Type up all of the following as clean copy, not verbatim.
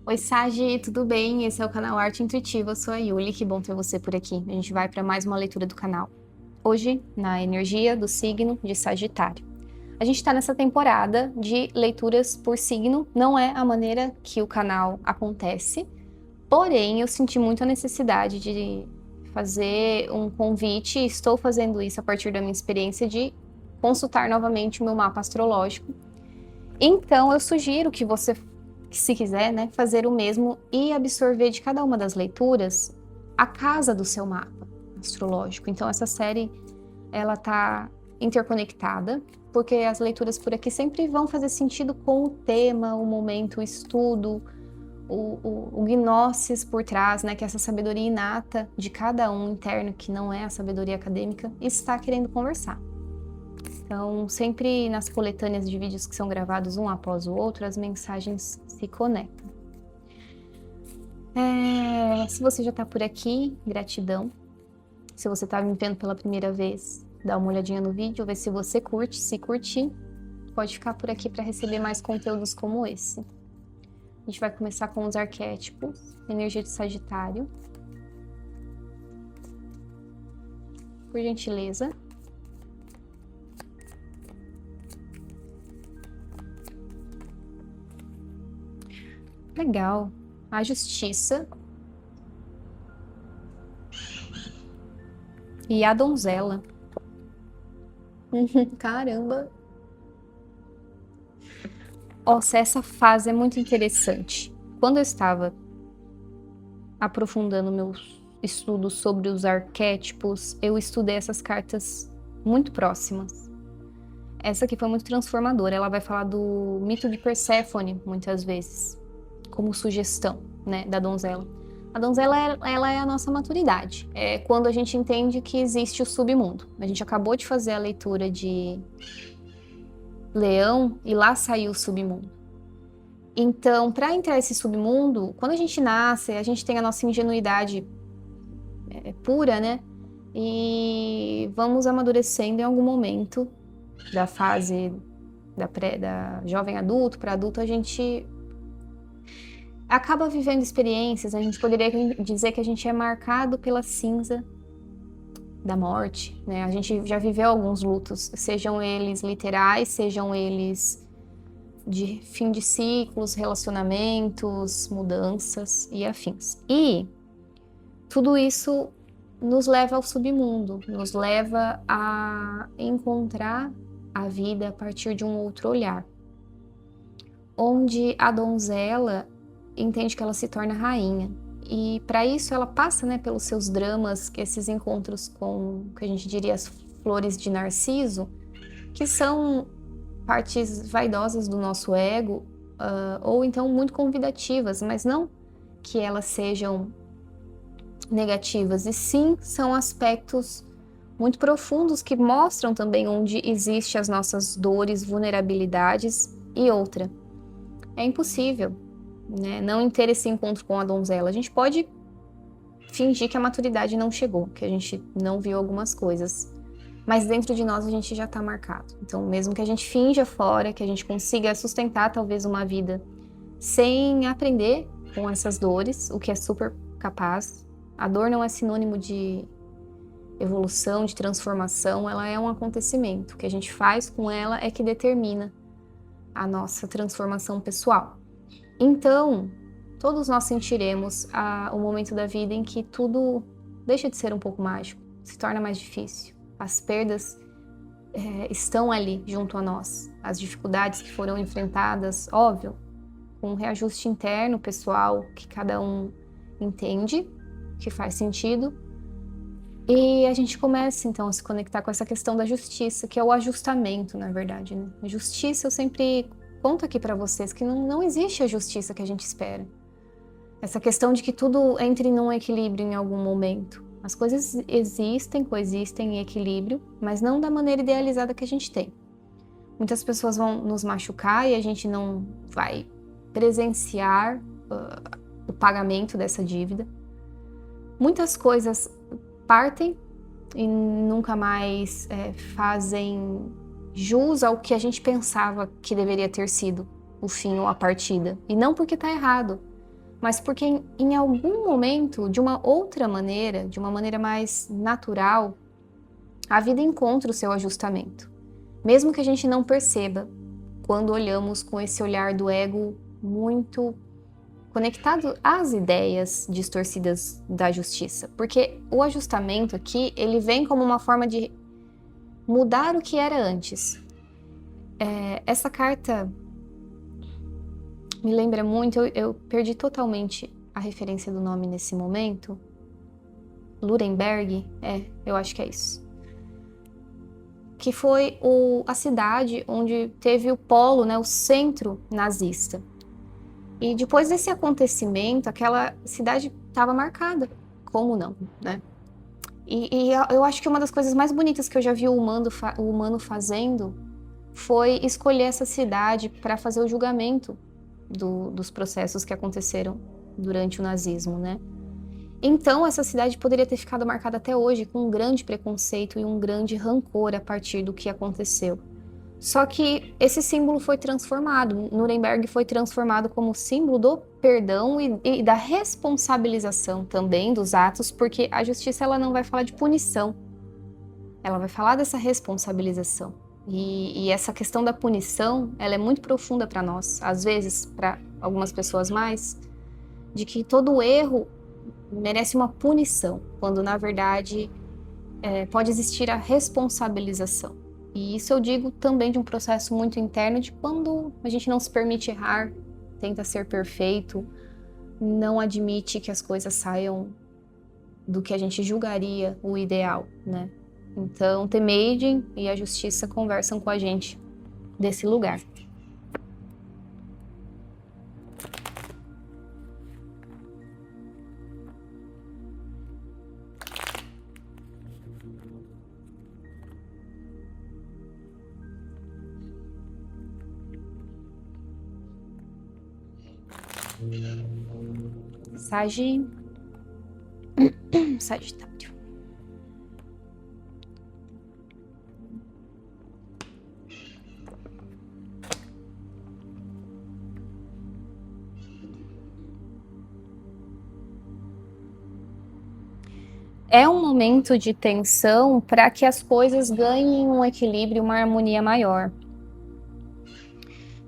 Oi, Sagi, tudo bem? Esse é o canal Arte Intuitiva, eu sou a Yuli, que bom ter você por aqui. A gente vai para mais uma leitura do canal. Hoje, na energia do signo de Sagitário. A gente está nessa temporada de leituras por signo, não é a maneira que o canal acontece, porém eu senti muito a necessidade de fazer um convite, e estou fazendo isso a partir da minha experiência de consultar novamente o meu mapa astrológico. Então eu sugiro que você, se quiser, né, fazer o mesmo e absorver de cada uma das leituras a casa do seu mapa astrológico. Então essa série, ela tá interconectada, porque as leituras por aqui sempre vão fazer sentido com o tema, o momento, o estudo, o gnosis por trás, né, que é essa sabedoria inata de cada um interno, que não é a sabedoria acadêmica, está querendo conversar. Então, sempre nas coletâneas de vídeos que são gravados um após o outro, as mensagens se conectam. Se você já está por aqui, gratidão. Se você está me vendo pela primeira vez, dá uma olhadinha no vídeo, ver se você curte. Se curtir, pode ficar por aqui para receber mais conteúdos como esse. A gente vai começar com os arquétipos, energia de Sagitário. Por gentileza. Legal. A justiça. E a donzela. Caramba. Nossa, essa fase é muito interessante. Quando eu estava aprofundando meus estudos sobre os arquétipos, eu estudei essas cartas muito próximas. Essa aqui foi muito transformadora. Ela vai falar do mito de Perséfone, muitas vezes, como sugestão, né, da donzela. A donzela, ela é a nossa maturidade. É quando a gente entende que existe o submundo. A gente acabou de fazer a leitura de Leão e lá saiu o submundo. Então, para entrar esse submundo, quando a gente nasce, a gente tem a nossa ingenuidade pura, né? E vamos amadurecendo em algum momento da fase da jovem adulto para adulto, a gente acaba vivendo experiências. A gente poderia dizer que a gente é marcado pela cinza da morte, né? A gente já viveu alguns lutos, sejam eles literais, sejam eles de fim de ciclos, relacionamentos, mudanças e afins. E tudo isso nos leva ao submundo, nos leva a encontrar a vida a partir de um outro olhar, onde a donzela entende que ela se torna rainha. E para isso ela passa, né, pelos seus dramas, esses encontros com, que a gente diria, as flores de Narciso, que são partes vaidosas do nosso ego, ou então muito convidativas, mas não que elas sejam negativas, e sim são aspectos muito profundos que mostram também onde existem as nossas dores, vulnerabilidades e outra. É impossível, né, não ter esse encontro com a donzela. A gente pode fingir que a maturidade não chegou, que a gente não viu algumas coisas, mas dentro de nós a gente já está marcado. Então, mesmo que a gente finja fora, que a gente consiga sustentar talvez uma vida sem aprender com essas dores, o que é super capaz. A dor não é sinônimo de evolução, de transformação, ela é um acontecimento. O que a gente faz com ela é que determina a nossa transformação pessoal. Então, todos nós sentiremos o momento da vida em que tudo deixa de ser um pouco mágico, se torna mais difícil. As perdas estão ali junto a nós. As dificuldades que foram enfrentadas, óbvio, com um reajuste interno, pessoal, que cada um entende, que faz sentido. E a gente começa, então, a se conectar com essa questão da justiça, que é o ajustamento, na verdade, né? A justiça, eu sempre conto aqui para vocês que não existe a justiça que a gente espera. Essa questão de que tudo entre num equilíbrio em algum momento. As coisas existem, coexistem em equilíbrio, mas não da maneira idealizada que a gente tem. Muitas pessoas vão nos machucar e a gente não vai presenciar o pagamento dessa dívida. Muitas coisas partem e nunca mais fazem jus ao que a gente pensava que deveria ter sido o fim ou a partida. E não porque está errado, mas porque em algum momento, de uma outra maneira, de uma maneira mais natural, a vida encontra o seu ajustamento. Mesmo que a gente não perceba, quando olhamos com esse olhar do ego muito conectado às ideias distorcidas da justiça. Porque o ajustamento aqui, ele vem como uma forma de mudar o que era antes. Essa carta me lembra muito, eu perdi totalmente a referência do nome nesse momento. Nuremberg, eu acho que é isso. Que foi a cidade onde teve o polo, né, o centro nazista. E depois desse acontecimento, aquela cidade estava marcada. Como não, né? E eu acho que uma das coisas mais bonitas que eu já vi o humano fazendo foi escolher essa cidade para fazer o julgamento dos processos que aconteceram durante o nazismo, né? Então, essa cidade poderia ter ficado marcada até hoje com um grande preconceito e um grande rancor a partir do que aconteceu. Só que esse símbolo foi transformado. Nuremberg foi transformado como símbolo do perdão e da responsabilização também dos atos, porque a justiça ela não vai falar de punição, ela vai falar dessa responsabilização. E essa questão da punição, ela é muito profunda para nós, às vezes para algumas pessoas mais, de que todo erro merece uma punição, quando na verdade pode existir a responsabilização. E isso eu digo também de um processo muito interno de quando a gente não se permite errar, tenta ser perfeito, não admite que as coisas saiam do que a gente julgaria o ideal, né? Então, The Maiden e a Justiça conversam com a gente desse lugar. Sagitário. É um momento de tensão para que as coisas ganhem um equilíbrio, uma harmonia maior.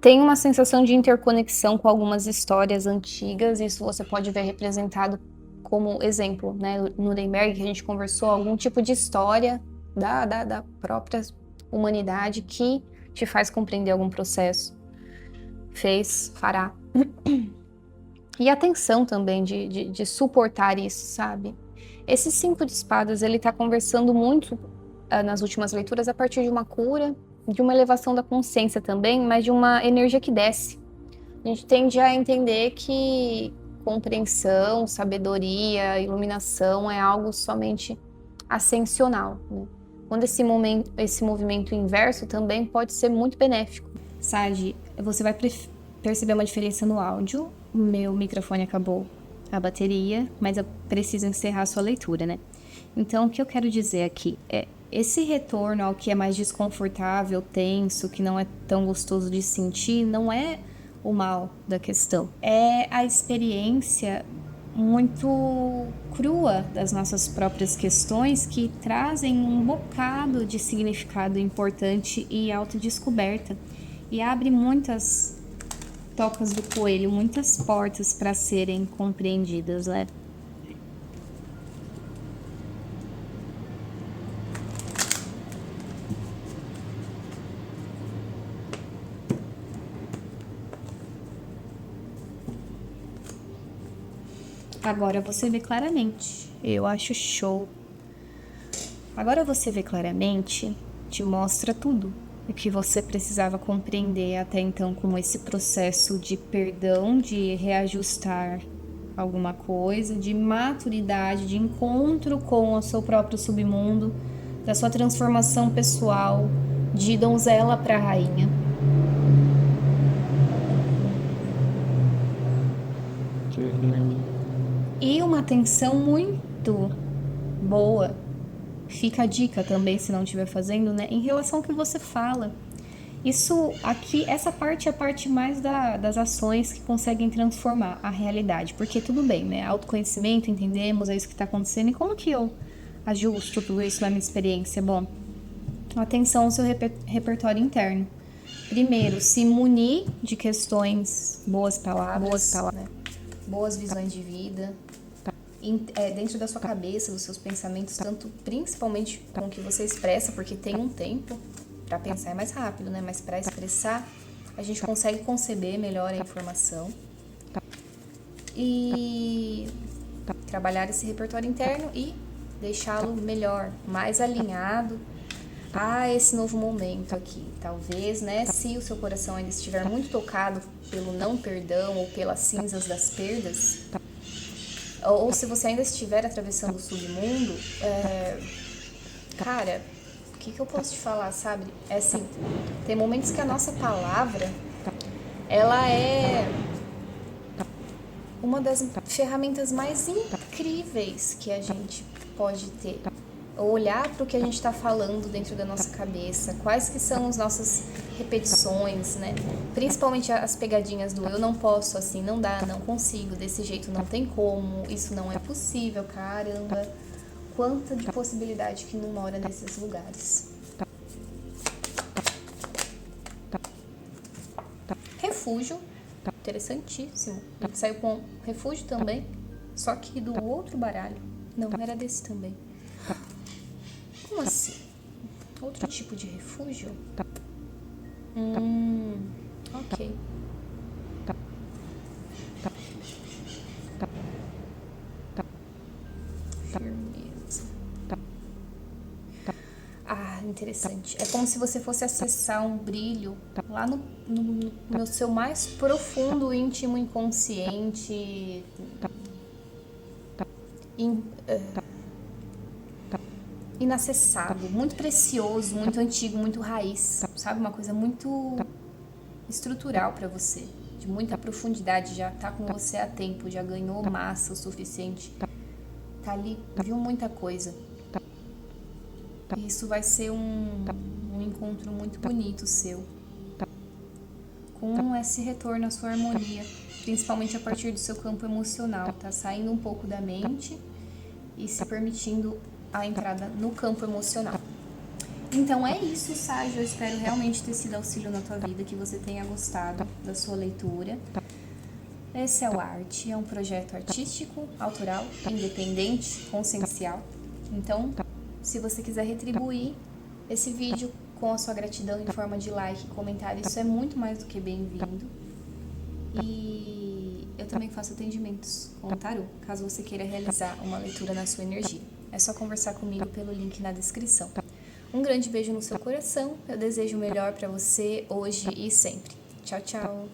Tem uma sensação de interconexão com algumas histórias antigas, isso você pode ver representado como exemplo, né? Nuremberg, que a gente conversou, algum tipo de história da própria humanidade que te faz compreender algum processo. Fará. E a tensão também de suportar isso, sabe? Esse 5 de espadas, ele tá conversando muito nas últimas leituras a partir de uma cura, de uma elevação da consciência também, mas de uma energia que desce. A gente tende a entender que compreensão, sabedoria, iluminação é algo somente ascensional, né? Quando esse movimento inverso também pode ser muito benéfico. Sadi, você vai perceber uma diferença no áudio. O meu microfone acabou a bateria, mas eu preciso encerrar a sua leitura, né? Então, o que eu quero dizer aqui é esse retorno ao que é mais desconfortável, tenso, que não é tão gostoso de sentir, não é o mal da questão. É a experiência muito crua das nossas próprias questões que trazem um bocado de significado importante e autodescoberta e abre muitas tocas do coelho, muitas portas para serem compreendidas, né? Agora você vê claramente. Eu acho show. Agora você vê claramente, te mostra tudo o que você precisava compreender até então, como esse processo de perdão, de reajustar alguma coisa, de maturidade, de encontro com o seu próprio submundo, da sua transformação pessoal, de donzela para rainha. E uma atenção muito boa, fica a dica também, se não estiver fazendo, né, em relação ao que você fala. Isso aqui, essa parte é a parte mais das ações que conseguem transformar a realidade. Porque tudo bem, né? Autoconhecimento, entendemos, é isso que está acontecendo. E como que eu ajusto tudo isso na minha experiência? Bom, atenção ao seu repertório interno. Primeiro, se munir de questões, boas palavras, né? Boas visões de vida, dentro da sua cabeça, dos seus pensamentos, tanto principalmente com o que você expressa, porque tem um tempo. Para pensar é mais rápido, né? Mas para expressar, a gente consegue conceber melhor a informação e trabalhar esse repertório interno e deixá-lo melhor, mais alinhado a esse novo momento aqui. Talvez, né? Se o seu coração ainda estiver muito tocado pelo não perdão ou pelas cinzas das perdas, ou se você ainda estiver atravessando o submundo, cara, o que eu posso te falar, sabe? É assim, tem momentos que a nossa palavra, ela é uma das ferramentas mais incríveis que a gente pode ter. Olhar para o que a gente está falando dentro da nossa cabeça, quais que são as nossas repetições, né? Principalmente as pegadinhas do eu não posso, assim, não dá, não consigo, desse jeito não tem como, isso não é possível, caramba. Quanta de possibilidade que não mora nesses lugares. Refúgio, interessantíssimo. A gente saiu com refúgio também, só que do outro baralho. Não, era desse também. Como assim? Outro tipo de refúgio? Ok. Firmeza. Interessante. É como se você fosse acessar um brilho lá no seu mais profundo, íntimo, inconsciente. Inacessável, muito precioso, muito antigo, muito raiz, sabe? Uma coisa muito estrutural para você, de muita profundidade, já tá com você há tempo, já ganhou massa o suficiente, tá ali, viu muita coisa. E isso vai ser um encontro muito bonito seu, com esse retorno à sua harmonia, principalmente a partir do seu campo emocional, tá saindo um pouco da mente e se permitindo a entrada no campo emocional. Então é isso, Ságio. Eu espero realmente ter sido auxílio na tua vida, que você tenha gostado da sua leitura. Esse é o Arte, é um projeto artístico, autoral, independente, consciencial. Então, se você quiser retribuir esse vídeo com a sua gratidão em forma de like e comentário, isso é muito mais do que bem-vindo. E eu também faço atendimentos com o tarô, caso você queira realizar uma leitura na sua energia. É só conversar comigo pelo link na descrição. Um grande beijo no seu coração. Eu desejo o melhor para você hoje e sempre. Tchau, tchau.